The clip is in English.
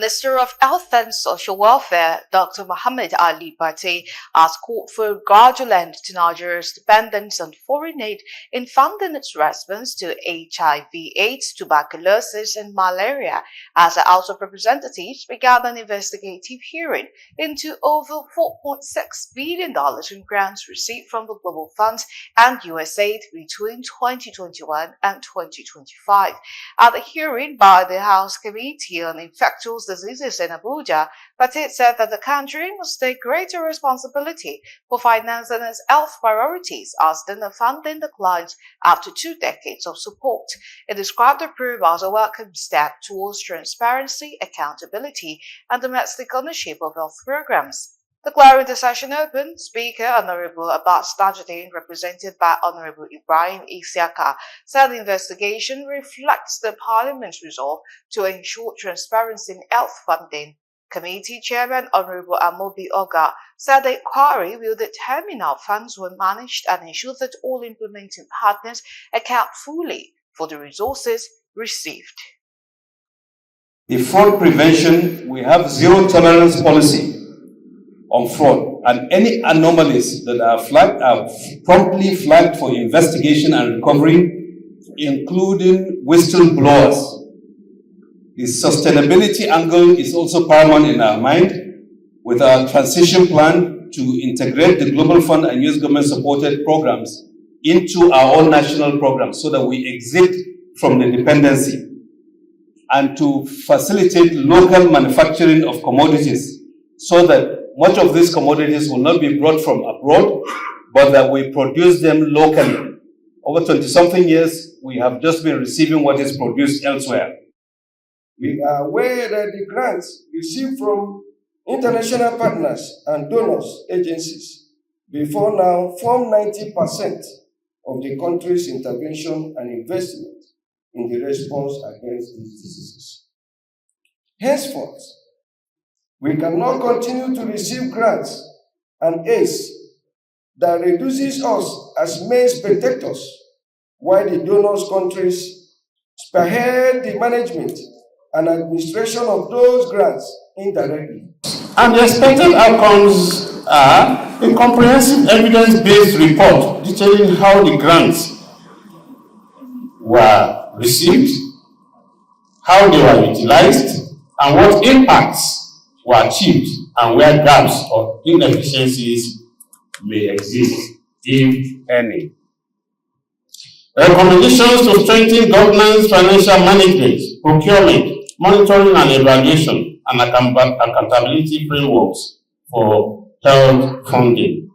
Minister of Health and Social Welfare, Dr. Mohammed Ali Bhatti, has called for a gradual end to Nigeria's dependence on foreign aid in funding its response to HIV/AIDS, tuberculosis, and malaria, as the House of Representatives began an investigative hearing into over $4.6 billion in grants received from the Global Fund and USAID between 2021 and 2025. At the hearing by the House Committee on Infectious Diseases in Abuja, Bhatti said that the country must take greater responsibility for financing its health priorities as donor funding declines after 2 decades of support. It described the probe as a welcome step towards transparency, accountability, and domestic ownership of health programs. Declaring the session open, Speaker Honorable Abbas Tajuddin, represented by Honorable Ibrahim Isiaka, said the investigation reflects the Parliament's resolve to ensure transparency in health funding. Committee Chairman Honorable Amobi Oga said the inquiry will determine how funds were managed and ensure that all implementing partners account fully for the resources received. In fraud prevention, we have zero tolerance policy on fraud, and any anomalies that are flagged are promptly flagged for investigation and recovery, including whistleblowers. The sustainability angle is also paramount in our mind, with our transition plan to integrate the Global Fund and US government supported programs into our own national programs so that we exit from the dependency, and to facilitate local manufacturing of commodities so that much of these commodities will not be brought from abroad, but that we produce them locally. Over 20-something years, we have just been receiving what is produced elsewhere. We are aware that the grants received from international partners and donors agencies before now form 90% of the country's intervention and investment in the response against these diseases. Henceforth, we cannot continue to receive grants and aids that reduces us as mere spectators, while the donors' countries spearhead the management and administration of those grants indirectly. And the expected outcomes are a comprehensive evidence-based report detailing how the grants were received, how they were utilized, and what impacts were achieved, and where gaps or inefficiencies may exist, if any. Recommendations to strengthen governance, financial management, procurement, monitoring and evaluation, and accountability frameworks for health funding.